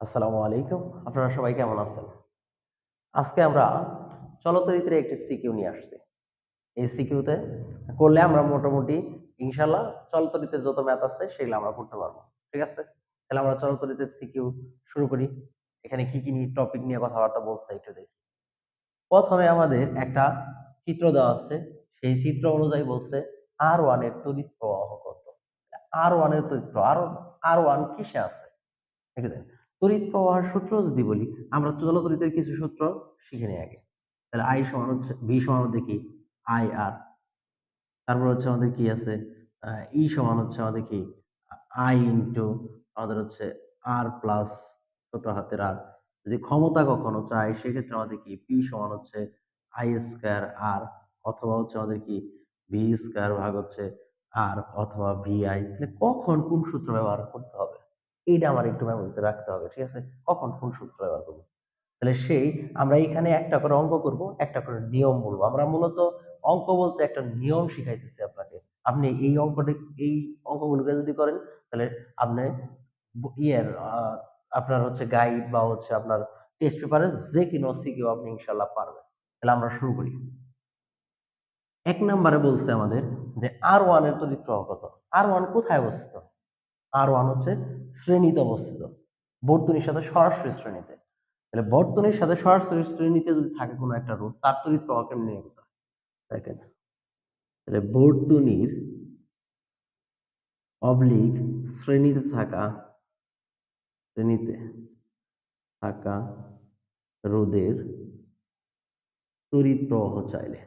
আসসালামু আলাইকুম। আপনারা সবাই কেমন আছেন? আজকে আমরা চলতরিত্রে একটি সিকিউ নিয়ে আসছি। এই সিকিউতে করলে আমরা মোটামুটি ইনশাআল্লাহ চলতরিত্রের যত ম্যাথ আছে সেগুলো আমরা করতে পারবো। ঠিক আছে? তাহলে আমরা চলতরিত্রের সিকিউ শুরু করি। এখানে কি নিয়ে টপিক নিয়ে কথাবার্তা বলছে একটু দেখি। প্রথমে আমাদের একটা চিত্র দেওয়া আছে। সেই চিত্র অনুযায়ী বলছে R1 এর তড়িৎ প্রবাহ কত? R1 এর তড়িৎ প্রবাহ R1 কিসে আছে? একটু দেখেন। তড়িৎ প্রবাহের সূত্র যদি বলি, আমরা চলতরিতের কিছু সূত্র শিখে নিই আগে। তাহলে I সমান হচ্ছে V সমান হচ্ছে কি IR। তারপর হচ্ছে আমাদের কি আছে E সমান হচ্ছে আমাদের কি I ইনটু আমাদের হচ্ছে R প্লাস ছোট হাতের R। যদি ক্ষমতা কখনো চাই সেক্ষেত্রে আমাদের কি P সমান হচ্ছে I স্কয়ার R অথবা হচ্ছে আমাদের কি V স্কয়ার ভাগ হচ্ছে R অথবা VI। তাহলে কখন কোন সূত্র ব্যবহার করতে হবে? এইটা আমার একটু মেমোরিতে রাখতে হবে। ঠিক আছে? কখন কোন সূত্র ব্যবহার করব? তাহলে আমরা এখানে একটা করে অঙ্ক করব, একটা করে নিয়ম বলবো। আমরা মূলত অঙ্ক বলতে একটা নিয়ম শিখাইতেছি আপনাকে। আপনি এই অঙ্কগুলোকে যদি করেন তাহলে আপনি ইয়ের আপনার হচ্ছে গাইড বা হচ্ছে আপনার টেস্ট পেপারের যে কোনো সিকিউ আপনি ইনশাআল্লাহ পারবেন। তাহলে আমরা শুরু করি। ১ নম্বরে বলছে আমাদের যে R1 এর তড়িৎ প্রবাহ কত? R1 কোথায় অবস্থিত? R1 হচ্ছে শ্রেণীতে অবস্থিত। বর্তনীর সাথে সরাসরি শ্রেণীতে। তাহলে বর্তনীর সাথে সরাসরি শ্রেণীতে যদি থাকে কোনো একটা রোধ তার তড়িৎ প্রবাহ কেমনে নির্ণয় করতে হয়? দেখেন। তাহলে বর্তনীর অবলিক শ্রেণীতে থাকা রোধের তড়িৎ প্রবাহ চাইলে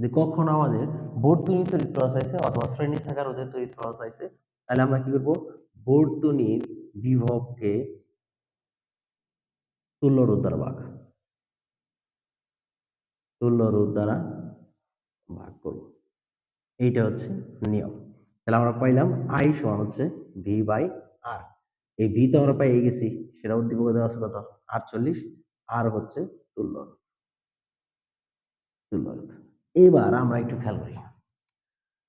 যে কখন আমাদের বর্তনীর তড়িৎ প্রবাহ চাইছে অথবা শ্রেণী থাকা রোধের তড়িৎ প্রবাহ চাইছে, তাহলে আমরা কি করব? বর্তনীর বিভবকে তুল্য রোধ দ্বারা ভাগ করব। এইটা হচ্ছে নিয়ম। তাহলে আমরা পাইলাম I সমান হচ্ছে V বাই R। এই V তো আমরা পেয়ে গেছি, সেটা উদ্দীপকে দেওয়া আছে কত? 48। আর হচ্ছে তুল্য রোধ। এবার আমরা একটু খেয়াল করি।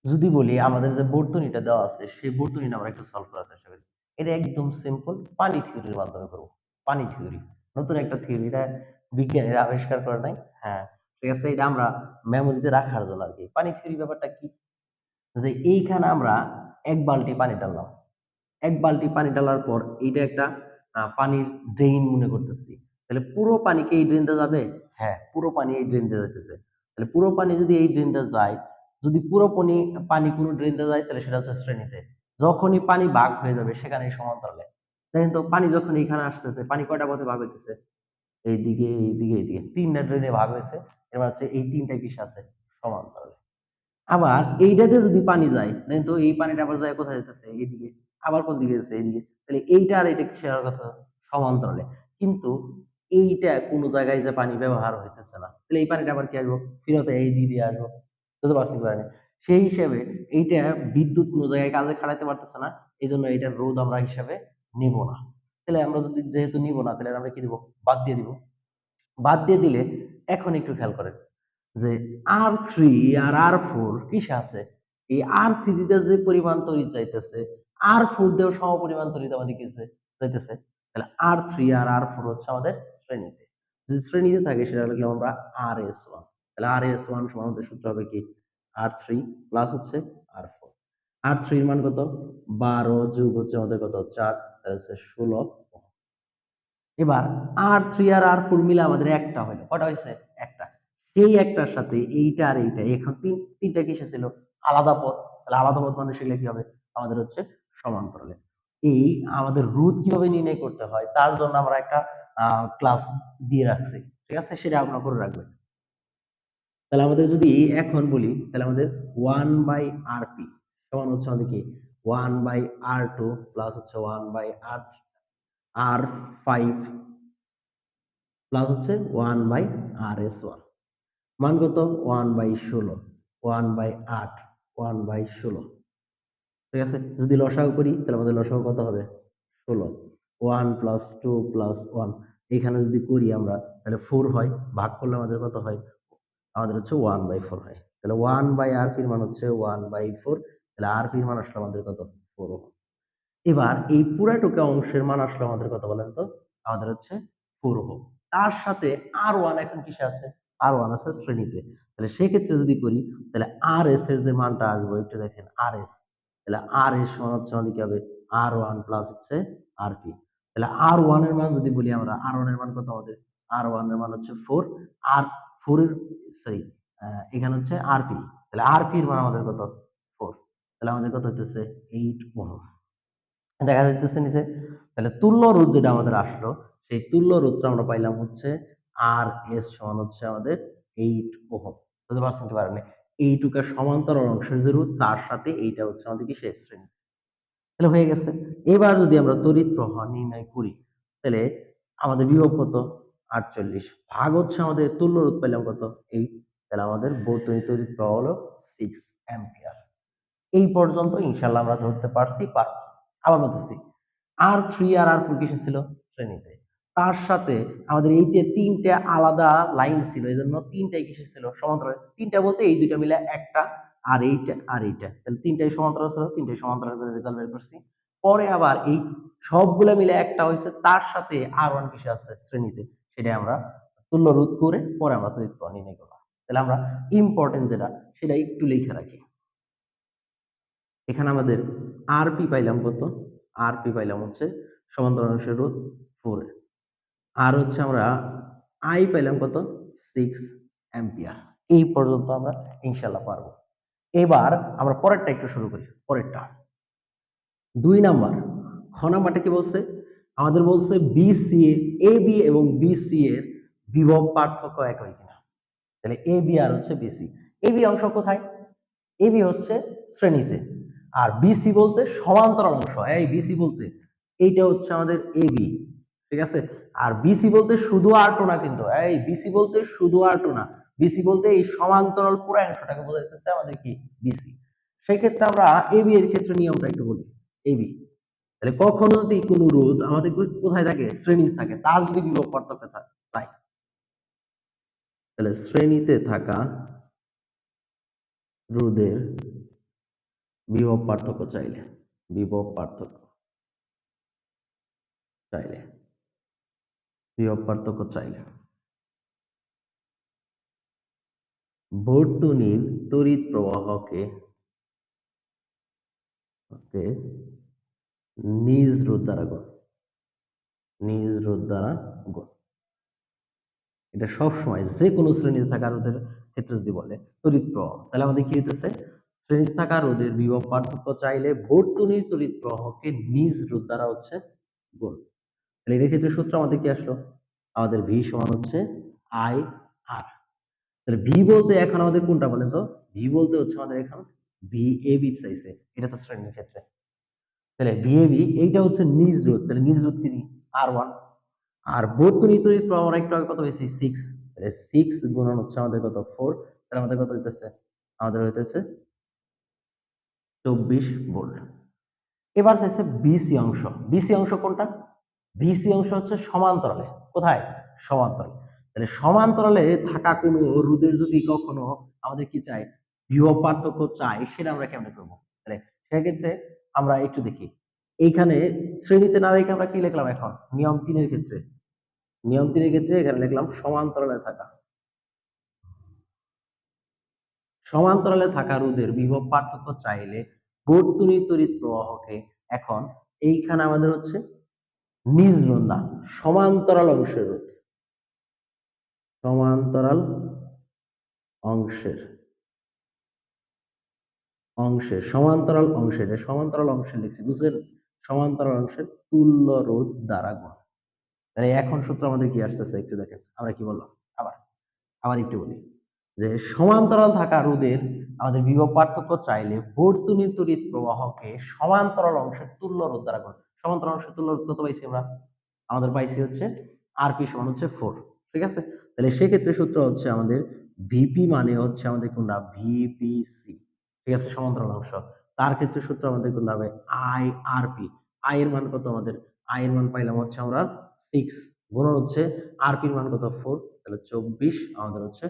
যদি বলি আমাদের যে বর্তনীটা দেওয়া আছে সেই বর্তনীটা আমরা একটু সলভ করার চেষ্টা করি। এটা একদম সিম্পল পানি থিওরির মাধ্যমে করব। পানি থিওরি নতুন একটা থিওরি, এটা বিজ্ঞানীরা আবিষ্কার করে নাই। হ্যাঁ, ঠিক আছে, এটা আমরা মেমোরিতে রাখার জন্য আর কি। পানি থিওরি ব্যাপারটা কি, যে এইখানে আমরা ১ বালতি পানি ডাললাম। ১ বালতি পানি ডালার পর এইটা একটা পানির ড্রেইন মনে করতেছি। তাহলে পুরো পানি কি এই ড্রেইনটা যাবে? হ্যাঁ, পুরো পানি এই ড্রেইন দিয়ে যাইতেছে। তাহলে পুরো পানি যদি এই ড্রেইন দিয়ে যায়, যদি পুরো পানি কোনো ড্রেইন দিয়ে যায় তাহলে সেটা হচ্ছে শ্রেণীতে। যখনই পানি ভাগ হয়ে যাবে সেখানেই সমান্তরালে। দেখেন তো পানি যখন এখানে আসতেছে, পানি কয়টা পথে ভাগ হইতেছে? এইদিকে, এইদিকে, এইদিকে। ৩ টা ড্রেইনে ভাগ হয়েছে। এবার হচ্ছে এই ৩ টাই কিসে আছে? সমান্তরালে। আবার এইটাতে যদি পানি যায়, দেখেন তো এই পানিটা আবার যায় কোথায় যেতেছে? এইদিকে। আবার কোন দিকে যাচ্ছে? এইদিকে। তাহলে এইটা আর এটা কিসের কথা? সমান্তরালে। কিন্তু এইটা কোন জায়গায় যে পানি ব্যবহার হইতেছে না। তাহলে এই পানিটা আবার কি আসবো? ফিরত এই দিক দিয়ে আসবো। বুঝতে পারছেন কি পারেনি? সেই হিসেবে এইটা বিদ্যুৎ কোন জায়গায় কাজে খাটাইতে পারতেছে না। এজন্য এটার রোধ আমরা হিসাবে নিব না। তাহলে আমরা যদি যেহেতু নিব না, তাহলে আমরা কি দিব? বাদ দিয়ে দিব। বাদ দিয়ে দিলে এখন একটু খেয়াল করেন যে R3 আর R4 কিসে আছে? এই R3 তে যে পরিমাণ তড়িৎ যাইতেছে, R4 দেও সমপরিমাণ তড়িৎ আমাদের কিসে যাইতেছে। তাহলে R3 আর R4 হচ্ছে আমাদের শ্রেণীতে। যদি শ্রেণীতে থাকে সেটা লিখলাম আমরা RS1। তাহলে RS1 সমান আমাদের সূত্র হবে কি? R3 প্লাস হচ্ছে R4। R3 এর মান কত? 12 যোগ হচ্ছে আমাদের কত? 4, তাহলে হচ্ছে 16। এবার R3 আর R4 মিলে আমাদের একটা হইলো। কয়টা হইছে? একটা। সেই একটার সাথে এইটা আর এইটা এখন তিনটা কিসে ছিল? আলাদা পথ। তাহলে আলাদা পথ মানে সেগুলো কি হবে? আমাদের হচ্ছে সমান্তরালে। এই আমাদের রোধ কিভাবে নির্ণয় করতে হয় তার জন্য আমরা একটা ক্লাস দিয়ে রাখছি। ঠিক আছে? সেটা আপনারা করে রাখবেন। তাহলে আমাদের যদি এখন বলি তাহলে আমাদের 1/Rp সমান হচ্ছে আমাদের কি? 1/R2 প্লাস হচ্ছে 1/R5 প্লাস হচ্ছে 1/RS1 মান কত? 1/16, 1/8, 1/16। ঠিক আছে? যদি লসাগু করি তাহলে আমাদের লসাগু কত হবে? 16। 1 প্লাস 2 প্লাস 1 এখানে যদি করি আমরা তাহলে 4 হয়। ভাগ করলে আমাদের কত হয়? আমাদের হচ্ছে 1/4 হয়। তাহলে 1/RP এর মান হচ্ছে 1/4। তাহলে আর পির মান আসলো আমাদের কত 4 ওহম। এবার এই পুরাটুকু অংশের মান আসলো আমাদের কত বলেন তো, আমাদের হচ্ছে 4 ওহম। তার সাথে আর ওয়ান এখন কিসে আছে, আর ওয়ান আছে শ্রেণীতে। তাহলে সেক্ষেত্রে যদি করি তাহলে আর এস এর যে মানটা আসবে একটু দেখেন, আর এস, তাহলে আর এস সমান হচ্ছে আমাদের কি হবে, আর ওয়ান প্লাস হচ্ছে আর পি। তাহলে আর ওয়ান এর মান যদি বলি আমরা, আর ওয়ান এর মান কত আমাদের, আর ওয়ান এর মান হচ্ছে 4, আর 4 এর সরি এখানে হচ্ছে আর পি, তাহলে আর পি এর মান আমাদের কত 4, তাহলে আমাদের কত হইতেছে 8 ওহম দেখা যাইতেছে নিচে। তাহলে তুল্য রোধ যেটা আমাদের আসলো, সেই তুল্য রোধটা আমরা পাইলাম হচ্ছে আর এস সমান হচ্ছে আমাদের 8 ওহম। বুঝতে পারছেন কি পারেন, এইটুকু সমান্তরাল অংশের যে রোধ তার সাথে এইটা হচ্ছে আমাদের কি শেষ শ্রেণী। তাহলে হয়ে গেছে। এবার যদি আমরা তড়িৎ প্রবাহ নির্ণয় করি তাহলে আমাদের বিভব কত 48 ভাগ হচ্ছে আমাদের তুল্য রোধ পাইলাম কত 8, তাহলে আমাদের বর্তনী তড়িৎ প্রবাহ হলো 6 অ্যাম্পিয়ার। এই পর্যন্ত ইনশাল্লাহ আমরা ধরতে পারছি পারবো। আবার বলতেছি, আর থ্রি আর আর ফোর কিসে ছিল, শ্রেণীতে। তার সাথে আমাদের এইতে তিনটা আলাদা লাইন ছিল, এই জন্য তিনটাই কিসে ছিল, সমান্তরাল। তিনটা বলতে এই দুইটা মিলে একটা, আর এইটা আর এইটা, তাহলে তিনটাই সমান্তরাল ছিল, তিনটাই সমান্তরাল করে রেজাল্ট বের করছি। পরে আবার এই সবগুলো মিলে একটা হয়েছে, তার সাথে আর ওয়ান কিসে আছে, শ্রেণীতে। সেটা আমরা তুল্য রোধ করে পরে আমরা তড়িৎ প্রবাহ নির্ণয় করলাম। তাহলে আমরা ইম্পর্টেন্ট যেটা সেটা একটু লিখে রাখি। এখানে আমাদের আরপি পাইলাম কত, আরপি পাইলাম হচ্ছে সমান্তরাল অংশের রোধ 4, আর হচ্ছে আমরা আই পাইলাম কত 6 অ্যাম্পিয়ার। এই পর্যন্ত আমরা ইনশাল্লাহ পারবো। এবার আমরা পরেরটা একটু শুরু করি। পরেরটা 2 নাম্বার, খ নাম্বারটা কি বলছে, আমাদের বলছে বিসি, এ বি এবং বিসি এর বিভব পার্থক্য একই কিনা। তাহলে এ বি আর হচ্ছে বিসি, এ বি অংশ কোথায়, এবি হচ্ছে শ্রেণীতে, আর বিসি বলতে সমান্তরাল অংশ। এই বিসি বলতে এইটা হচ্ছে আমাদের এবি, ঠিক আছে। আর বিসি বলতে শুধু আর টু না, কিন্তু এই বিসি বলতে শুধু আর টু না, বিসি বলতে এই সমান্তরাল পুরো অংশটাকে বোঝাইতেছে আমাদের কি বিসি। সেই ক্ষেত্রে আমরা এবি এর ক্ষেত্রে নিয়মটা একটু বলি। এবি, তাহলে কখনো যদি কোনো রোধ আমাদের কোথায় থাকে, শ্রেণীতে থাকে, তার যদি বিভব পার্থক্য চাই, তাহলে শ্রেণীতে থাকা রোধের বিভব পার্থক্য চাইলে, বিভব পার্থক্য চাইলে, বিভব পার্থক্য চাইলে বর্তনীর তড়িৎ প্রবাহকে নিজ রোধ দ্বারা গুণ, নিজ রোধ দ্বারা গুণ। এটা সবসময় যে কোনো শ্রেণীতে থাকা রোধের ক্ষেত্রে যদি বলে তড়িৎ প্রবাহ, তাহলে আমাদের কি হইতেছে, শ্রেণীতে থাকা রোধের বিভব পার্থক্য চাইলে বর্তনীর তড়িৎ প্রবাহকে নিজ রোধ দ্বারা হচ্ছে গুণ। তাহলে এর ক্ষেত্রে সূত্র আমাদের কি আসলো, আমাদের ভি সমান হচ্ছে আই আর। তাহলে ভি বলতে এখন আমাদের কোনটা বলেন তো, ভি বলতে হচ্ছে আমাদের এখন ভি এ বি চাইছে, এটা তো শ্রেণীর ক্ষেত্রে। তাহলে ভি এ বি এইটা হচ্ছে নিজ রোধ, তাহলে নিজ রোধ কি আর ওয়ান। আর বর্তনী তড়িৎ প্রবাহ আমরা একটু আগে কত হয়েছে 6, তাহলে 6 গুণন হচ্ছে আমাদের কত 4, তাহলে আমাদের কত হইতেছে, আমাদের হইতেছে 24 ভোল্ট। এবার চাইছে বিসি অংশ, বিসি অংশ কোনটা, বিসি অংশ হচ্ছে সমান্তরালে, কোথায়, সমান্তরালে। তাহলে সমান্তরালে থাকা কোনো রোধের যদি কখনো আমাদের কি চাই, বিভব পার্থক্য চাই, সেটা আমরা কেমনে করবো। তাহলে সেক্ষেত্রে আমরা একটু দেখি, এইখানে শ্রেণীতে না রেখে আমরা কি লিখলাম, এখন নিয়ম 3 এর ক্ষেত্রে, নিয়ম 3 এর ক্ষেত্রে এখানে লিখলাম সমান্তরালে থাকা, সমান্তরালে থাকা রোধের বিভব পার্থক্য চাইলে বর্তনী তড়িৎ প্রবাহকে এখন এইখানে আমাদের হচ্ছে নিজ রোধ না, সমান্তরাল অংশের রোধ, সমান্তরাল অংশের, অংশের সমান্তরাল অংশের, সমান্তরাল অংশের লিখছি বুঝছেন, সমান্তরাল অংশের তুল্য রোধ দ্বারা গুণ। তাহলে এখন সূত্র আমাদের কি আসতেছে একটু দেখেন, আমরা কি বললাম, আবার আবার একটু বলি, যে সমান্তরাল থাকা রোধের আমাদের বিভব পার্থক্য চাইলে বর্তনীর তড়িৎ প্রবাহকে সমান্তরাল অংশের তুল্য রোধ দ্বারা গুণ। সমান্তরাল অংশের তুল্য রোধ কত পাইছি আমরা, আমাদের পাইছি হচ্ছে আরপি সমান হচ্ছে 4, ঠিক আছে। তাহলে সেক্ষেত্রে সূত্র হচ্ছে আমাদের ভিপি মানে হচ্ছে আমাদের কোনটা, ভিপিসি, ঠিক আছে, সমান্তরাল অংশ। তার ক্ষেত্রে সূত্র আমাদের কোনটা হবে, আই আরপি। আই এর মান কত আমাদের, আই এর মান পাইলাম হচ্ছে আমরা 6 গুণন হচ্ছে আরপির মান কত 4, তাহলে 24 আমাদের হচ্ছে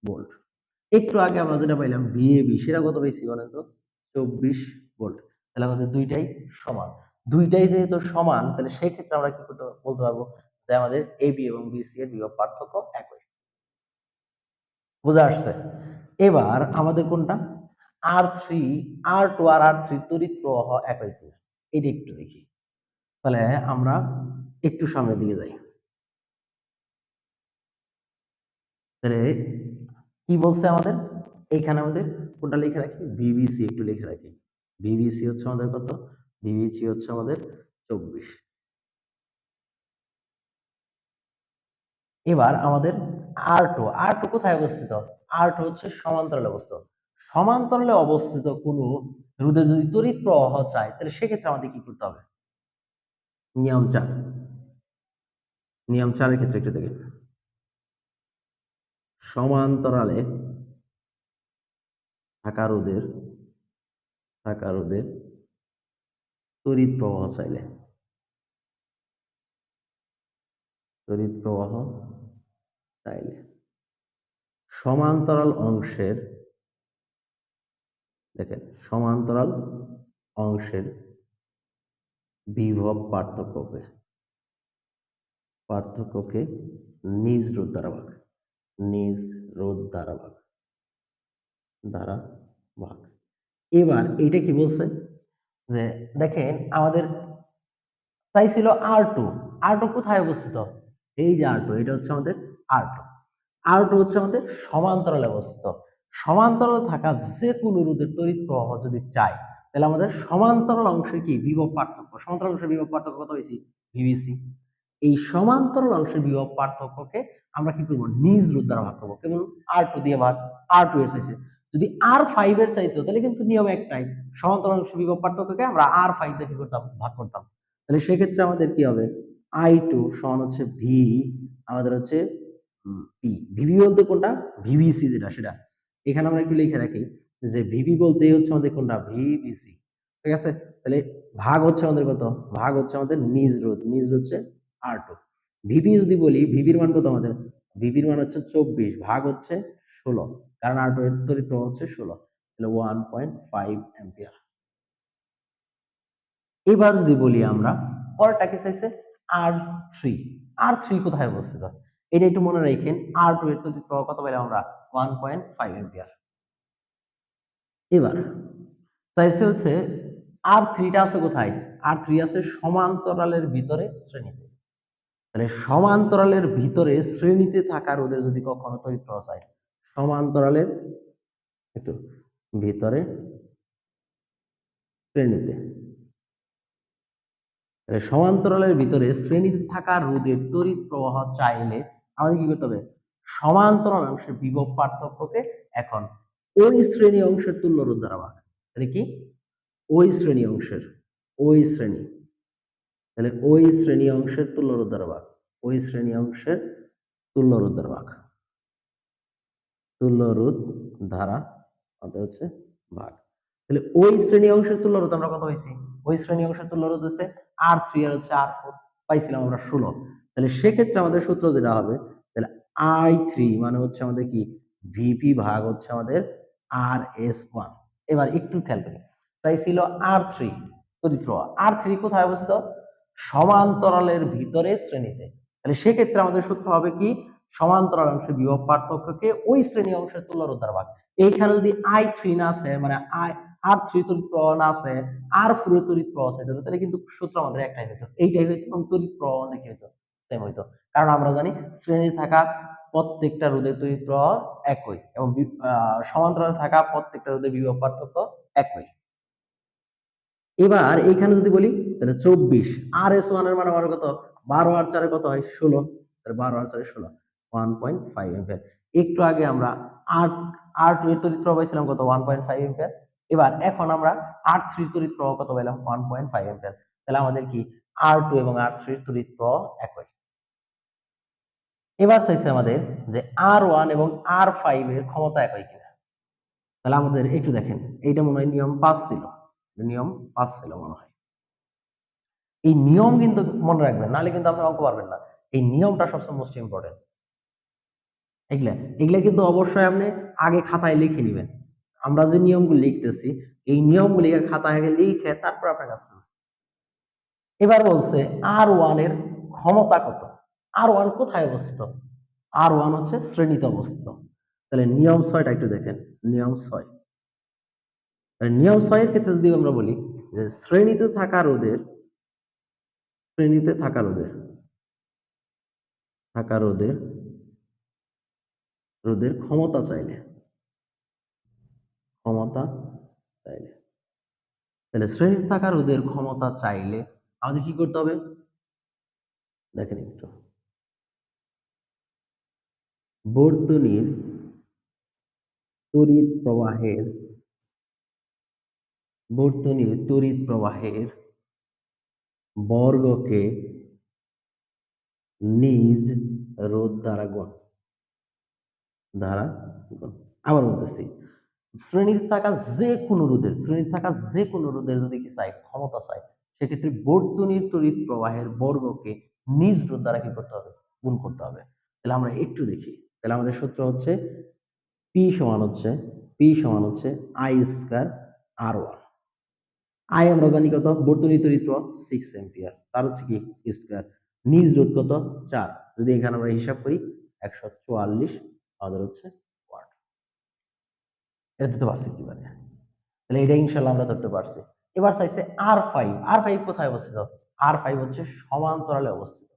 ভোল্ট। একটু আগে আমরা যেটা পাইলাম ভিএবি, সেটা কত পাইছি বলেন তো, 24 ভোল্ট। তাহলে আমাদের দুইটাই সমান। দুইটাই যেহেতু সমান তাহলে সেই ক্ষেত্রে আমরা কি করতে বলতে পারবো যে আমাদের এবি এবং বিসি এর বিভব পার্থক্য একই। বোঝা আসছে? এবার আমাদের কোনটা R3 R2 আর R3 তড়িৎ প্রবাহ একই কিনা এটা একটু দেখি। তাহলে আমরা একটু সামনের দিকে যাই। তাহলে কি বলছে আমাদের এইখানে আমাদের কোনটা লিখে রাখি ভিবিসি একটু লিখে রাখি। ভিবিসি হচ্ছে আমাদের কত? ভিবিসি হচ্ছে আমাদের 24। এবার আমাদের R2 কোথায় অবস্থিত? R2 হচ্ছে সমান্তরালে অবস্থিত। সমান্তরালে অবস্থিত কোনো রোধে যদি তড়িৎ প্রবাহ চাই তাহলে সেক্ষেত্রে আমাদের কি করতে হবে? নিয়ম 4। নিয়ম 4 এর ক্ষেত্রে একটু দেখেন। সমান্তরালে থাকা রোধের তড়িৎ প্রবাহ চাইলে তড়িৎ প্রবাহ চাইলে সমান্তরাল অংশের দেখেন সমান্তরাল অংশের বিভব পার্থক্যকে নিজ রোধ দ্বারা ভাগ। এবার এইটা কি বলছে যে দেখেন আমাদের চাইছিল আর টু কোথায় অবস্থিত? এই যে আর টু এটা হচ্ছে আমাদের আর টু হচ্ছে আমাদের সমান্তরালে অবস্থিত। সমান্তরালে থাকা যে কোনো রোধের তড়িৎ প্রবাহ যদি চাই তাহলে আমাদের সমান্তরাল অংশের কি বিভব পার্থক্য, সমান্তরাল অংশের বিভব পার্থক্য কত হয়েছে? ভিবিসি। এই সমান্তরাল অংশের বিভব পার্থক্যকে আমরা কি করবো? নিজ রোধ দ্বারা ভাগ করবো। কেমন? আর2 দিয়ে ভাগ। আর2 এর চাইছে, যদি আর5 এর চাইতো তাহলে কিন্তু নিয়ম একটাই, সমান্তরাল অংশের বিভব পার্থক্যকে আমরা আর5 দিয়ে কি করতাম? ভাগ করতাম। তাহলে সেক্ষেত্রে আমাদের কি হবে? I2 সমান হচ্ছে ভি, আমাদের হচ্ছে পি। ভিভি বলতে কোনটা? ভিভিসি যেটা সেটা। এখানে আমরা একটু লিখে রাখি যে ভিভি বলতে হচ্ছে আমাদের কোনটা? ভিবিসি। ঠিক আছে? তাহলে ভাগ হচ্ছে আমাদের কত? ভাগ হচ্ছে আমাদের নিজ রোধ হচ্ছে R2। ভিভি যদি বলি ভিভির মান কত আমাদের? ভিভির মান হচ্ছে 24 ভাগ হচ্ছে 16, কারণ R2 এর তড়িৎ প্রবাহ হচ্ছে 16, তাহলে 1.5 অ্যাম্পিয়ার। এবার যদি বলি আমরা পরেরটা কি চাইছে? আর3। আর3 কোথায় অবস্থিত? এটা একটু মনে রাখেন। আর2 এর তড়িৎ প্রবাহ কত পেলাম আমরা? 1.5 অ্যাম্পিয়ার। এবার চাইছে হচ্ছে আর3টা আছে কোথায়? আর3 আছে সমান্তরালের ভিতরে শ্রেণীতে। তাহলে সমান্তরালের ভিতরে শ্রেণীতে থাকা রোধের যদি কখনো তড়িৎ প্রবাহ চাই, সমান্তরালের একটু ভিতরে শ্রেণীতে, সমান্তরালের ভিতরে শ্রেণীতে থাকা রোধের তড়িৎ প্রবাহ চাইলে আমাদের কি করতে হবে? সমান্তরাল অংশের বিভব পার্থক্যকে এখন ওই শ্রেণী অংশের তুল্য রোধ দ্বারা ভাগ। তাহলে কি? ওই শ্রেণী অংশের তাহলে ওই শ্রেণী অংশের তুল্য রোধ দ্বারা ভাগ। ওই শ্রেণী অংশের তুল্য রোধ দ্বারা ভাগ। তুল্য রোধ ধারা আমাদের হচ্ছে ভাগ। তাহলে ওই শ্রেণী অংশের তুল্য রোধ আমরা কত পাইছি? ওই শ্রেণী অংশের তুল্য রোধ হচ্ছে আর3 আর হচ্ছে আর4 পাইছিলাম আমরা 16। তাহলে সেক্ষেত্রে আমাদের সূত্র যেটা হবে, তাহলে I3 মানে হচ্ছে আমাদের কি? ভিপি ভাগ হচ্ছে আমাদের RS1। এবার একটু খেয়াল করি, চাইছিল আর3 তড়িৎ প্রবাহ। আর3 কোথায় অবস্থিত? সমান্তরালের ভিতরে শ্রেণীতে। তাহলে সেক্ষেত্রে আমাদের সূত্র হবে কি? সমান্তরাল অংশের বিভব পার্থক্যকে ওই শ্রেণী অংশের তুল্য রোধ দ্বারা ভাগ। এইখানে যদি I3 না আছে, মানে আর3 তড়িৎ প্রবাহ না আছে, আর4 এর তড়িৎ প্রবাহ আছে, তাহলে কিন্তু সূত্র আমাদের একটাই হইতো, এইটাই হইতো, এবং তড়িৎ প্রবাহ আমাদের কি হইতো? সেম হইতো। কারণ আমরা জানি শ্রেণী থাকা প্রত্যেকটা রোধের তড়িৎ প্রবাহ একই, এবং সমান্তরালে থাকা প্রত্যেকটা রোধের বিভব পার্থক্য একই। এবার এইখানে যদি বলি তাহলে 24 RS1 এর মান আমার কত? 12 আর 4 কত হয়? 16। তাহলে 12 আর 4 16, 1.5 অ্যাম্পিয়ার। একটু আগে আমরা আর2 এর তড়িৎ প্রবাহ পাইছিলাম কত? 1.5 অ্যাম্পিয়ার। এবার এখন আমরা আর3 এর তড়িৎ প্রবাহ কত পেলাম? 1.5 অ্যাম্পিয়ার। তাহলে আমাদের কি আর2 এবং আর3 এর তড়িৎ প্রবাহ একই। এবার চাইছে আমাদের যে আর1 এবং আর5 এর ক্ষমতা একই কিনা। তাহলে আমাদের একটু দেখেন, এইটা মনে হয় নিয়ম 5 ছিল, নিয়ম 5 ছিল মনে হয়। এই নিয়ম কিন্তু মনে রাখবেন, নাহলে কিন্তু আপনি অঙ্ক পারবেন না। এই নিয়মটা সবচেয়ে মোস্ট ইম্পর্টেন্ট। এগুলা এগুলা কিন্তু অবশ্যই আপনি আগে খাতায় লিখে নেবেন। আমরা যে নিয়মগুলো লিখতেছি এই নিয়মগুলিকে খাতায় লিখে তারপর আপনার কাজ করবেন। এবার বলছে R1 এর ক্ষমতা কত? R1 কোথায় অবস্থিত? R1 হচ্ছে শ্রেণীতে অবস্থিত। তাহলে নিয়ম 6টা একটু দেখেন। নিয়ম 6, তাহলে নিয়ম 6 এর ক্ষেত্রে যদি আমরা বলি যে শ্রেণীতে থাকা রোধের রোধের ক্ষমতা চাইলে তাহলে শ্রেণীতে থাকা রোধের ক্ষমতা চাইলে আমাদের কি করতে হবে? দেখেন একটু, বর্তনীর তড়িৎ প্রবাহের বর্গকে নিজ রোধ দ্বারা গুণ। আবার বলতেছি, শ্রেণীতে থাকা যে কোনো রোধের যদি কি চাই, ক্ষমতা চাই, সেক্ষেত্রে বর্তনীর তড়িৎ প্রবাহের বর্গকে নিজ রোধ দ্বারা কি করতে হবে? গুণ করতে হবে। তাহলে আমরা একটু দেখি। তাহলে আমাদের সূত্র হচ্ছে P সমান হচ্ছে I স্কয়ার R1। আই আমরা জানি কত? বর্তনীর তড়িৎ প্রবাহ 6 অ্যাম্পিয়ার, তার হচ্ছে কি স্কয়ার, নিজ রোধ কত? 4। যদি এখানে আমরা হিসাব করি 144 আমাদের হচ্ছে ওয়াট। এটা ধরতে পারছি কিভাবে? তাহলে এটা ইনশাআল্লাহ আমরা ধরতে পারছি। এবার চাইছে R5 কোথায় অবস্থিত? R5 হচ্ছে সমান্তরালে অবস্থিত।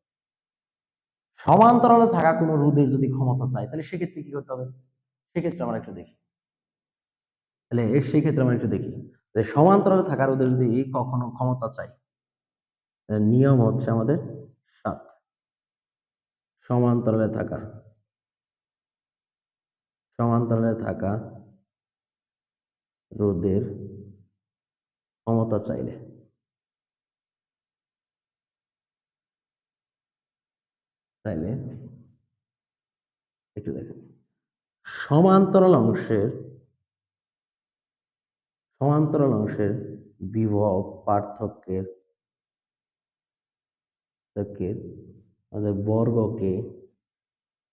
সমান্তরালে থাকা কোনো রোধের যদি ক্ষমতা চাই তাহলে সেক্ষেত্রে কি করতে হবে? সেক্ষেত্রে আমরা একটু দেখি। যে সমান্তরালে থাকা রোধের যদি কখনো ক্ষমতা চাই, নিয়ম হচ্ছে আমাদের 7। সমান্তরালে থাকা রোধের ক্ষমতা চাইলে একটু দেখেন, সমান্তরাল অংশের বিভব পার্থক্যের আমাদের বর্গকে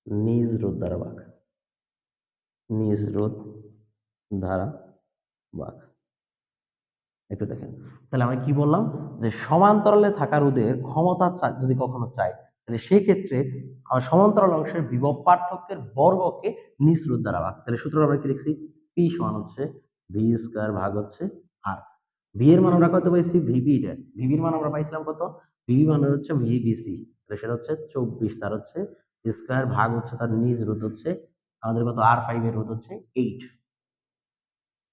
নিজ রোধ দ্বারা ভাগ। একটু দেখেন, তাহলে আমরা কি বললাম? যে সমান্তরালে থাকা রোধের ক্ষমতা যদি কখনো চাই তাহলে সেই ক্ষেত্রে সমান্তরাল অংশের বিভব পার্থক্যের বর্গকে নিজ রোধ দ্বারা ভাগ। তাহলে সূত্র আমরা কি লিখছি? P সমান হচ্ছে V স্কয়ার ভাগ হচ্ছে R। V এর মান আমরা কত পাইছি? VB এর মান আমরা পাইছিলাম কত? VB মান হচ্ছে VBC, তাহলে সেটা হচ্ছে 24, তার হচ্ছে স্কয়ার ভাগ হচ্ছে তার নিজ রোধ হচ্ছে আমাদের কত? R5 এর রোধ হচ্ছে 8।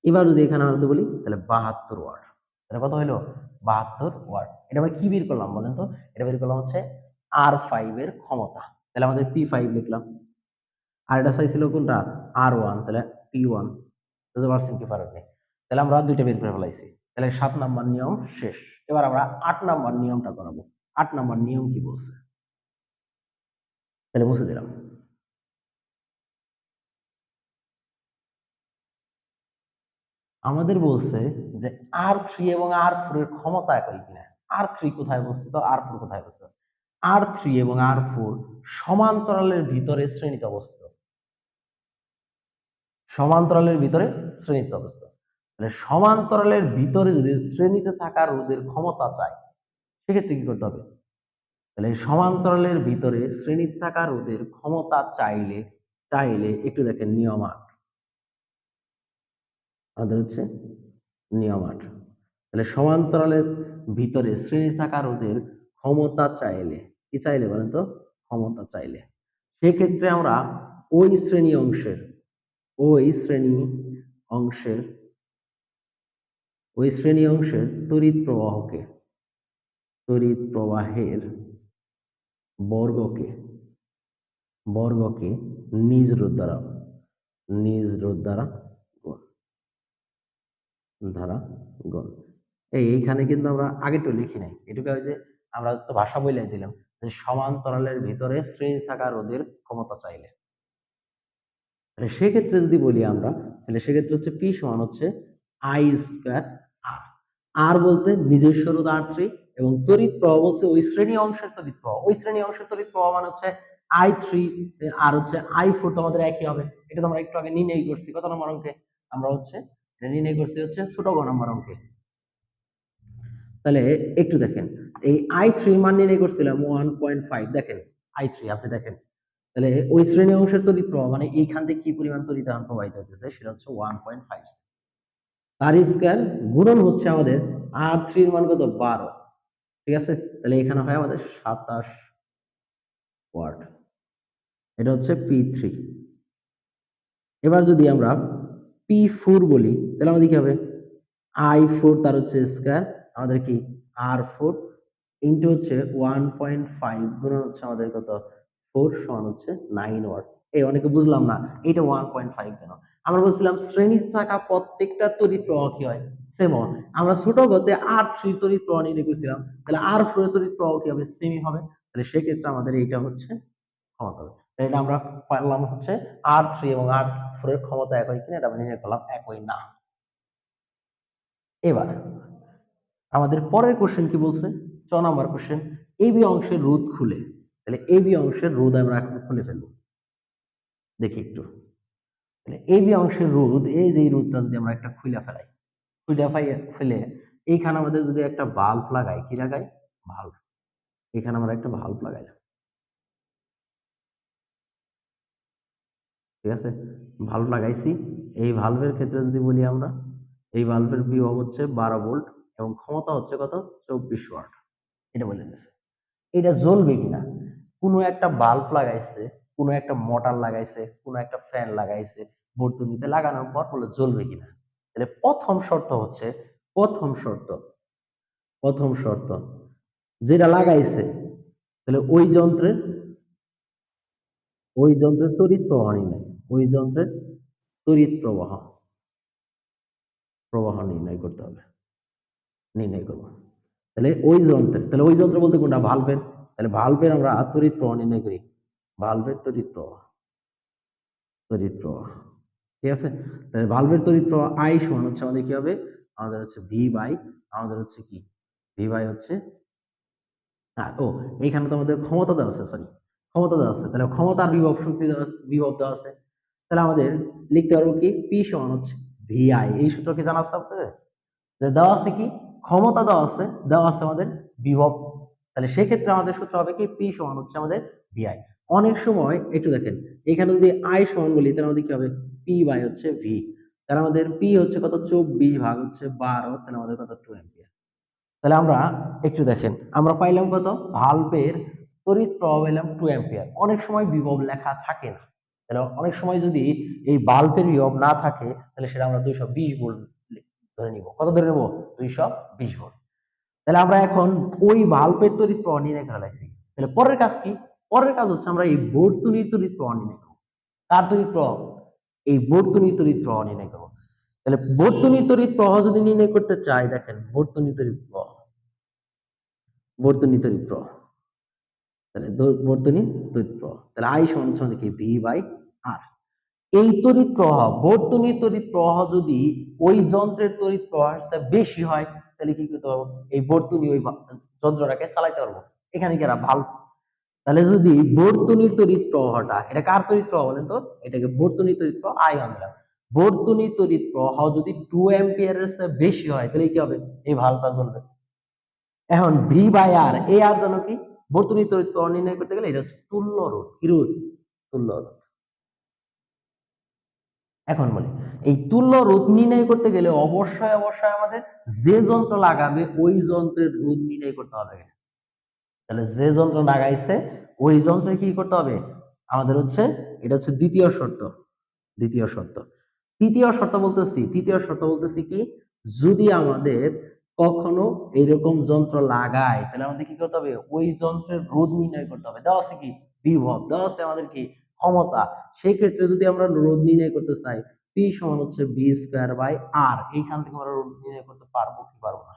এবার যদি এখানে আমরা বলি তাহলে 72 ওয়াট। তাহলে কত হলো? 72 ওয়াট। এটা আমরা কি বের করলাম বলেন তো? এটা বের করলাম হচ্ছে R5 এর ক্ষমতা। তাহলে আমাদের P5 লিখলাম, আর এটা চাইছিল কোনটা? R1, তাহলে P1। বুঝতে পারছেন কি ফারাক নেই? তাহলে আমরা দুইটা বের করে ফেলাইছি। তাহলে 7 নাম্বার নিয়ম শেষ। এবার আমরা 8 নাম্বার নিয়মটা করাবো। 8 নাম্বার নিয়ম কি বলছে? তাহলে মুছে দিলাম। আমাদের বলছে যে R3 এবং R4 এর ক্ষমতা একই কিনা। R3 কোথায় অবস্থিত, R4 কোথায় অবস্থিত? R3 এবং R4 সমান্তরালের ভিতরে শ্রেণীতে অবস্থিত। তাহলে সমান্তরালের ভিতরে যদি শ্রেণীতে থাকা রোধের ক্ষমতা চাই সেক্ষেত্রে কি করতে হবে? তাহলে সমান্তরালের ভিতরে শ্রেণীতে থাকা রোধের ক্ষমতা চাইলে একটু দেখেন নিয়ম 8। আমাদের হচ্ছে নিয়ম 8। তাহলে সমান্তরালের ভিতরে শ্রেণীতে থাকা রোধের ক্ষমতা চাইলে, কি চাইলে বলেন তো? ক্ষমতা চাইলে সেক্ষেত্রে আমরা ওই শ্রেণী অংশের তড়িৎ প্রবাহের বর্গকে নিজ রোধ দ্বারা গুণ। এইখানে কিন্তু আমরা আগে তো লিখি নাই, এটুকু যে আমরা তো ভাষা বইলাই দিলাম যে সমান্তরালের ভিতরে শ্রেণী থাকা রোধের ক্ষমতা চাইলে। তাহলে সেক্ষেত্রে যদি বলি আমরা, তাহলে সেক্ষেত্রে হচ্ছে P সমান হচ্ছে I স্কয়ার R। R বলতে নিজস্ব রোধ R3 এবং তড়িৎ প্রবাহ বলছে ওই শ্রেণী অংশের তড়িৎ প্রবাহ মানে হচ্ছে I3 আর হচ্ছে I4 তো আমাদের একই হবে। এটা তো আমরা একটু আগে নির্ণয় করছি কত নম্বর অঙ্কে? আমরা হচ্ছে এটা নির্ণয় করছি হচ্ছে ছোট গ নাম্বার অঙ্কে। তাহলে একটু দেখেন, এই I3 মান নির্ণয় করছিলাম 1.5। দেখেন I3 আপনি দেখেন, তাহলে ওই শ্রেণী অংশের তড়িৎ প্রবাহ মানে এইখান থেকে কি পরিমাণ তড়িৎ আধান প্রবাহিত হইতেছে সেটা হচ্ছে 1.5, তার স্কয়ার গুণন হচ্ছে আমাদের R3 এর মান কত 12, ঠিক আছে। তাহলে এখানে হয় আমাদের 27 ওয়াট, এটা হচ্ছে P3। এবার যদি আমরা P4 বলি তাহলে আমাদের কি হবে, I4 তার হচ্ছে স্কয়ার আমাদের কি R4 ইনটু হচ্ছে 1.5 গুণন হচ্ছে আমাদের কত 4 সমান হচ্ছে 9 ওয়াট। এই অনেকে বুঝলাম না এটা 1.5 কেন। আমরা বলছিলাম শ্রেণীতে থাকা প্রত্যেকটা তড়িৎ প্রবাহ কি হয় সেম হয়। আমরা ছোট গতে R3 তড়িৎ প্রবাহ নির্ণয় করেছিলাম, তাহলে R4 এর তড়িৎ প্রবাহ কি হবে সেমই হবে। তাহলে সেক্ষেত্রে আমাদের এইটা হচ্ছে ক্ষমতা হবে। তাহলে এটা আমরা পারলাম হচ্ছে R3 এবং R4 এর ক্ষমতা একই কিনা এটা আমরা নির্ণয় করলাম, একই না। এবার আমাদের পরের কোশ্চেন কি বলছে, 6 নম্বর কোশ্চেন, এবি অংশের রোধ খুলে। তাহলে এবি অংশের রোধ আমরা এখন খুলে ফেলবো, দেখি একটু। তাহলে এবি অংশের রোধ, এই যে রোধটা যদি আমরা একটা খুলে ফেলাই, ফেলে এইখানে আমাদের যদি একটা বাল্ব লাগাই, কি লাগাই বাল্ব, এখানে আমরা একটা বাল্ব লাগাইলাম, ঠিক আছে। ভাল্ব লাগাইছি, এই ভাল্বের ক্ষেত্রে যদি বলি আমরা, এই ভাল্বের বিভব হচ্ছে 12 ভোল্ট এবং ক্ষমতা হচ্ছে কত 24 ওয়াট, এটা বলে দিচ্ছে। এটা জ্বলবে কিনা, কোনো একটা বাল্ব লাগাইছে, কোনো একটা মোটর লাগাইছে, কোনো একটা ফ্যান লাগাইছে, বর্তনীতে লাগানোর পর বলে জ্বলবে কিনা। তাহলে প্রথম শর্ত হচ্ছে, প্রথম শর্ত, প্রথম শর্ত যেটা লাগাইছে, তাহলে ওই যন্ত্রের তড়িৎ প্রবাহ নির্ণয়, ওই যন্ত্রের তড়িৎ প্রবাহ প্রবাহ নির্ণয় করতে হবে, নির্ণয় করবো। তাহলে ওই যন্ত্রের, তাহলে ওই যন্ত্র বলতে কোনটা ভালভের, তাহলে ভালভের আমরা তড়িৎ প্রবাহ নির্ণয় করি, ভালভের তড়িৎ প্রবাহ, তড়িৎ প্রবাহ, ঠিক আছে। তাহলে ভালভের তড়িৎ প্রবাহ I সমান হচ্ছে আমাদের কি হবে, আমাদের হচ্ছে V বাই, আমাদের হচ্ছে কি V বাই হচ্ছে, ও এইখানে তো আমাদের ক্ষমতা দেওয়া আছে, সরি ক্ষমতা দেওয়া আছে, তাহলে ক্ষমতার বিভব শক্তি দেওয়া আছে, বিভব দেওয়া আছে, তাহলে আমাদের লিখতে পারবো কি P সমান হচ্ছে VI। এই সূত্র কি জানা আছে আপনাদের, যে দেওয়া আছে কি ক্ষমতা দেওয়া আছে, দেওয়া আছে আমাদের বিভব, তাহলে সেক্ষেত্রে আমাদের সূত্র হবে কি P সমান হচ্ছে আমাদের VI। অনেক সময় একটু দেখেন, এখানে যদি I সমান বলি তাহলে আমাদের কি হবে P বাই হচ্ছে V, তাহলে আমাদের P হচ্ছে কত 24 ভাগ হচ্ছে 12, তাহলে আমাদের কত 2 অ্যাম্পিয়ার। তাহলে আমরা একটু দেখেন, আমরা পাইলাম কত, ভালভের তড়িৎ প্রবাহ পাইলাম 2 অ্যাম্পিয়ার। অনেক সময় বিভব লেখা থাকে না, তাহলে অনেক সময় যদি এই ভালভের বিভব না থাকে তাহলে সেটা আমরা 220 ভোল্ট ধরে নিব। কত ধরে নেব 220 ভোল্ট। তাহলে আমরা এখন ওই ভালভের তড়িৎ প্রবাহ নির্ণয় করে লাইছি, তাহলে পরের কাজ কি, পরের কাজ হচ্ছে আমরা এই বর্তনীর তড়িৎ প্রবাহ নির্ণয় করব। কার তড়িৎ প্রবাহ, এই বর্তনীর তড়িৎ প্রবাহ নির্ণয় করব। তাহলে বর্তনীর তড়িৎ প্রবাহ যদি নির্ণয় করতে চাই, দেখেন বর্তনীর তড়িৎ প্রবাহ, বর্তনী তড়িৎ প্রবাহ, তাহলে বর্তনী তড়িৎ প্রবাহ, তাহলে I সমান হচ্ছে কি V বাই R। এই তড়িৎ প্রবাহ, বর্তনী তড়িৎ প্রবাহ যদি ওই যন্ত্রের তড়িৎ প্রবাহের চেয়ে বেশি হয় তাহলে কি করতে পারবো, এই বর্তনী ওই যন্ত্রটাকে চালাতে পারবো। এখানে কি ভালভ, তাহলে যদি বর্তনী তড়িৎ প্রবাহটা, এটা কার তড়িৎ প্রবাহ বলেন তো, এটাকে বর্তনী তড়িৎ প্রবাহ I আনলাম। বর্তনী তড়িৎ প্রবাহ যদি 2 অ্যাম্পিয়ারের চেয়ে বেশি হয় তাহলে কি হবে, এই ভালভটা জ্বলবে। এখন ভি বাই আর, এই আর জানো কি, বর্তনী তড়িৎ প্রবাহ নির্ণয় করতে গেলে এটা হচ্ছে তুল্য রোধ, কি রোধ, তুল্য রোধ। এখন বলি, এই তুল্য রোধ নির্ণয় করতে গেলে অবশ্যই অবশ্যই আমাদের যে যন্ত্র লাগাবে ওই যন্ত্রের রোধ নির্ণয় করতে হবে। তাহলে যে যন্ত্র লাগাইছে ওই যন্ত্রে কি করতে হবে আমাদের হচ্ছে, এটা হচ্ছে দ্বিতীয় শর্ত, দ্বিতীয় শর্ত। তৃতীয় শর্ত বলতেছি, তৃতীয় শর্ত বলতেছি কি, যদি আমাদের কখনো এইরকম যন্ত্র লাগায় তাহলে আমাদের কি করতে হবে, ওই যন্ত্রের রোধ নির্ণয় করতে হবে। দেওয়া আছে কি বিভব, দেওয়া আছে আমাদের কি ক্ষমতা, সেই ক্ষেত্রে যদি আমরা রোধ নির্ণয় করতে চাই P সমান হচ্ছে V স্কয়ার বাই R, এইখান থেকে আমরা রোধ নির্ণয় করতে পারবো কি পারবো না।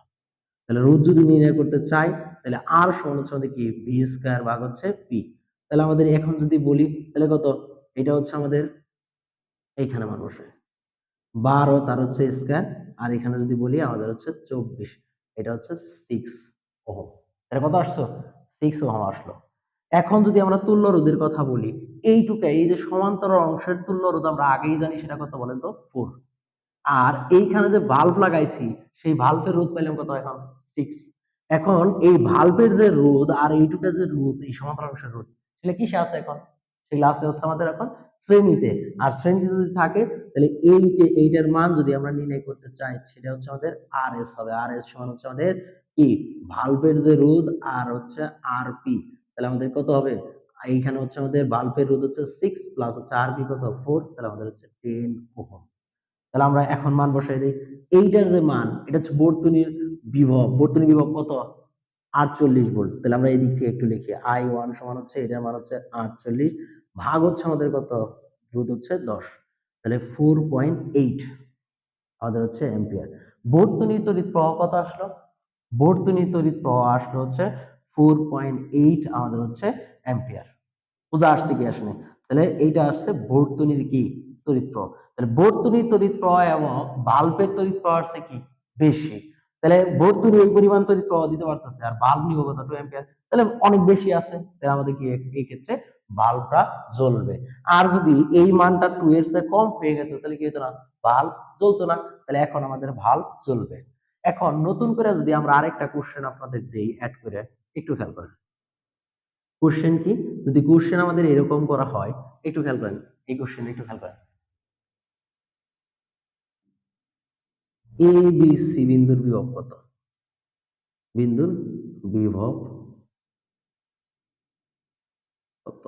তাহলে রোধ যদি নির্ণয় করতে চাই তাহলে R সমান হচ্ছে আমাদের কি V স্কয়ার ভাগ হচ্ছে P। তাহলে আমাদের এখন যদি বলি তাহলে কত, এটা হচ্ছে আমাদের এইখানে মান বসে 12, তার হচ্ছে স্কয়ার, আর এখানে যদি বলি আমাদের হচ্ছে 24, এটা হচ্ছে 6 ওহম। এটা কত আসছো 6 ওহম আসলো। এখন যদি আমরা তুল্য রোধের কথা বলি, এইটুকু এই যে সমান্তরাল অংশের তুল্য রোধ আমরা আগেই জানি সেটা কত বলেন তো 4। আর এইখানে যে ভালভ লাগাইছি সেই ভালভের রোধ পাইলাম কত এখন 6। এখন এই ভালভের যে রোধ আর এইটুকু যে রোধ, এই সমান্তরাল অংশের রোধ, সেটা কিসে আছে এখন? সেগুলো আছে হচ্ছে আমাদের এখন শ্রেণীতে। আর শ্রেণীতে যদি থাকে তাহলে এই যে এইটার মান যদি আমরা নির্ণয় করতে চাই, সেটা হচ্ছে আমাদের আর এস হবে। আর এস সমান হচ্ছে আমাদের কি, ভালভের যে রোধ আর হচ্ছে আর পি। তাহলে আমাদের কত হবে? এইখানে হচ্ছে আমাদের ভালভের রোধ হচ্ছে 6 প্লাস হচ্ছে আর পি কত 4, তাহলে আমাদের হচ্ছে 10 ওহম। তাহলে আমরা এখন মান বসাই দিই। এইটার যে মান, এটা হচ্ছে বর্তনীর বিভব। বর্তনীর বিভব কত? 48 ভোল্ট। তাহলে আমরা এই দিক থেকে একটু লিখি, I1 সমান হচ্ছে এটার মান হচ্ছে 48 ভাগ হচ্ছে আমাদের কত, রোধ হচ্ছে 10, তাহলে 4.8 আমাদের হচ্ছে এম্পিয়ার। বর্তনীর তড়িৎ প্রবাহ কত আসলো? বর্তনীর তড়িৎ প্রবাহ আসলো হচ্ছে 4.8 আমাদের হচ্ছে এম্পিয়ার। বোঝা আসছে কি আসেনি? তাহলে এইটা আসছে বর্তনীর কি, তড়িৎ প্রবাহ। তাহলে বর্তনীর তড়িৎ প্রবাহ এবং বাল্বের তড়িৎ প্রবাহ আসছে কি, বেশি। তাহলে বর্তনী ওই পরিমাণ তড়িৎ প্রবাহ দিতে পারতেছে, আর বাল্ব নিব কত, 2 অ্যাম্পিয়ার, তাহলে অনেক বেশি আছে। তাহলে আমাদের কি এই ক্ষেত্রে বাল্বটা জ্বলবে। আর যদি এই মানটা 2 এর চেয়ে কম হয়ে যেত তাহলে কি হতো না, বাল্ব জ্বলতো না। তাহলে এখন আমাদের বাল্ব জ্বলবে। এখন নতুন করে যদি আমরা আরেকটা কোশ্চেন আপনাদের দেই অ্যাড করে, একটু খেয়াল করেন। কোশ্চেন কি, যদি কোশ্চেন আমাদের এরকম করা হয়, একটু খেয়াল করেন এই কোশ্চেন, একটু খেয়াল করেন। এ বি সি বিন্দুর বিভব কত? বিন্দুর বিভব কত?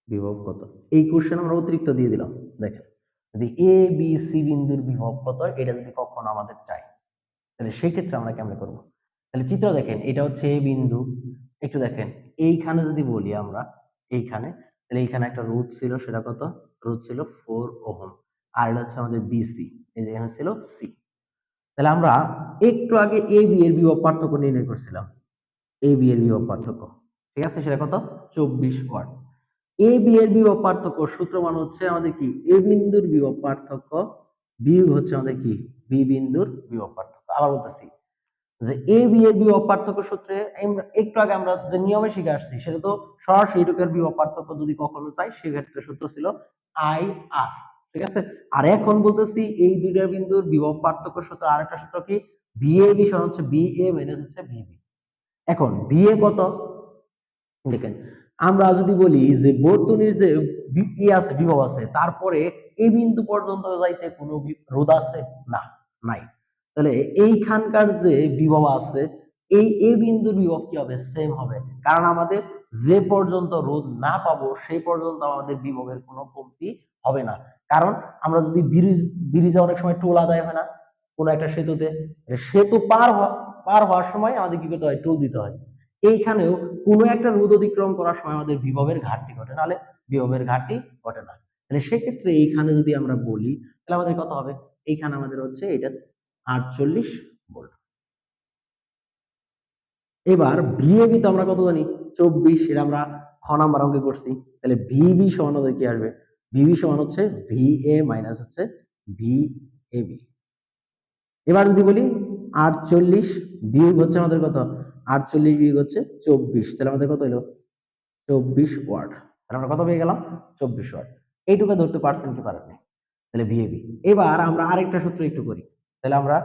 বিভব কত? এই কোশ্চেন আমরা অতিরিক্ত দিয়ে দিলাম। দেখেন, যদি এ বি সি বিন্দুর বিভব কত, এটা যদি কখনো আমাদের চাই, তাহলে সেই ক্ষেত্রে আমরা কেমন করব? তাহলে চিত্র দেখেন, এটা হচ্ছে এ বিন্দু। একটু দেখেন, এইখানে যদি বলি আমরা, এইখানে, তাহলে এইখানে একটা রোধ ছিল, সেটা কত? রোধ ছিল 4 ওহম। আর এটা হচ্ছে আমাদের বিসি, এই যে এখানে ছিল সি। তাহলে আমরা একটু আগে এ বি এর বিভব পার্থক্য নির্ণয় করছিলাম। এ বি এর বিভব পার্থক্য, ঠিক আছে, সেটা কত? 24 ওয়াট। এ বি এর বিভব পার্থক্য সূত্র মান হচ্ছে আমাদের কি, এ বিন্দুর বিভব পার্থক্য বিয়োগ হচ্ছে আমাদের কি, বি বিন্দুর বিভব পার্থক্য। আবার বলতেছি যে এ বি এর বিভব পার্থক্য সূত্রে একটু আগে আমরা যে নিয়মে শিখে আসছি, সেটা তো সরাসরি এটুকের বিভব পার্থক্য যদি কখনো চাই, সেক্ষেত্রে সূত্র ছিল আই আর, ঠিক আছে। আর এখন বলতেছি এই দুইটা বিন্দুর বিভব পার্থক্য সূত্র আরেকটা সূত্র কি, বি এ বি সমান হচ্ছে বি এ মাইনাস হচ্ছে বি বি। এখন বি এ কত? দেখেন, আমরা যদি বলি যে বর্তনীর যে ই আছে, বিভব আছে, তারপরে এই বিন্দু পর্যন্ত যাইতে কোনো রোধ আছে না, নাই। তাহলে এইখানকার যে বিভব আছে, এই এ বিন্দুর বিভব কি হবে, সেম হবে। কারণ আমাদের যে পর্যন্ত রোধ না পাবো সেই পর্যন্ত আমাদের বিভবের কোনো কমতি হবে না। কারণ আমরা যদি ব্রিজে অনেক সময় টোল আদায় হয় না, কোনো একটা সেতুতে, সেতু পার হওয়ার সময় আমাদের কি করতে হয়, টোল দিতে হয়। এইখানেও কোনো একটা রোধ অতিক্রম করার সময় আমাদের বিভবের ঘাটতি ঘটে, নাহলে বিভবের ঘাটতি ঘটে না। তাহলে সেক্ষেত্রে এইখানে যদি আমরা বলি, তাহলে আমাদের কত হবে? এইখানে আমাদের হচ্ছে এটা 48 ভোল্ট। এবার ভিএবি তো আমরা কত জানি, 24, এটা আমরা খ নাম্বার অঙ্কে করছি। তাহলে ভিবি সমান আমাদের কি আসবে? ভিবি সমান হচ্ছে ভিএ মাইনাস হচ্ছে ভিএবি। এবার যদি বলি 48 বিয়োগ হচ্ছে আমাদের কত, 48 বিয়োগ হচ্ছে 24, তাহলে আমাদের কত হলো? 24 ওয়াট। তাহলে আমরা কত পেয়ে গেলাম? 24 ওয়াট। এইটুকু ধরতে পারছেন কি পারেননি? তাহলে ভিএবি। এবার আমরা আরেকটা সূত্র একটু করি। তাহলে আমরা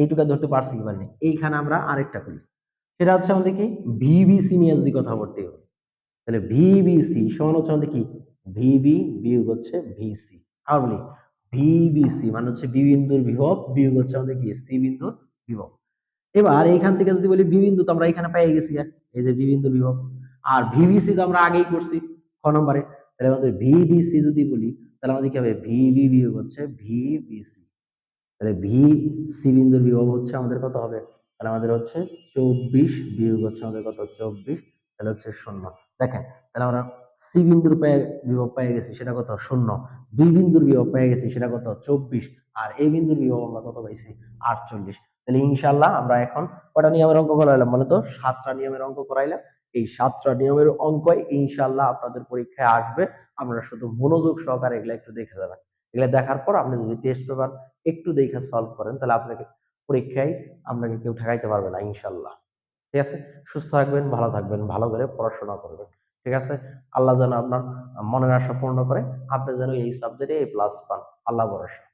এইটুকু ধরতে পারছি কি পারিনি? এইখানে আমরা আরেকটা করি। সেটা হচ্ছে আমাদের কি, ভিবিসি নিয়ে যদি কথা বলতে হবে, তাহলে ভিবিসি সমান হচ্ছে আমাদের কি, ভিবি বিয়োগ হচ্ছে ভিসি। আবার বলি, ভিবিসি মানে হচ্ছে বি বিন্দুর বিভব বিয়োগ হচ্ছে আমাদের কি, সি বিন্দুর বিভব। এবার এইখান থেকে যদি বলি বি বিন্দু, তো আমরা এখানে পেয়ে গেছি, এই যে বি বিন্দুর বিভব। আর ভিবিসি তো আমরা আগেই করছি খ নম্বরে। তাহলে আমাদের ভিবিসি যদি বলি, তাহলে আমাদের কি হবে, ভিবি বিয়োগ হচ্ছে ভিবিসি। তাহলে ভি সি বিন্দুর বিভব হচ্ছে আমাদের কত হবে? তাহলে আমাদের হচ্ছে 24 বিয়োগ হচ্ছে আমাদের কত, 24, তাহলে হচ্ছে 0। দেখেন, তাহলে আমরা সি বিন্দুর বিভব পেয়ে গেছি, সেটা কত, 0। বি বিন্দুর বিভব পেয়ে গেছি, সেটা কত, 24। আর এই বিন্দুর বিভব আমরা কত পাইছি, 48। তাহলে ইনশাল্লাহ আমরা এখন কটা নিয়মের অঙ্ক করাইলাম বলে তো? 7টা নিয়মের অঙ্ক করাইলাম। এই 7টা নিয়মের অঙ্কই ইনশাল্লাহ আপনাদের পরীক্ষায় আসবে। আপনারা শুধু মনোযোগ সহকারে এগুলা একটু দেখে যাবেন। এগুলা দেখার পর আপনি যদি টেস্ট পেপার একটু দেখে সলভ করেন, তাহলে আপনাকে পরীক্ষায় আপনাকে কেউ ঠেকাইতে পারবে না ইনশাল্লাহ। ঠিক আছে, সুস্থ থাকবেন, ভালো থাকবেন, ভালো করে পড়াশোনা করবেন। ঠিক আছে, আল্লাহ যেন আপনার মনের আশা পূর্ণ করে, আপনি যেন এই সাবজেক্টে A+ পান, আল্লাহ ভরসা।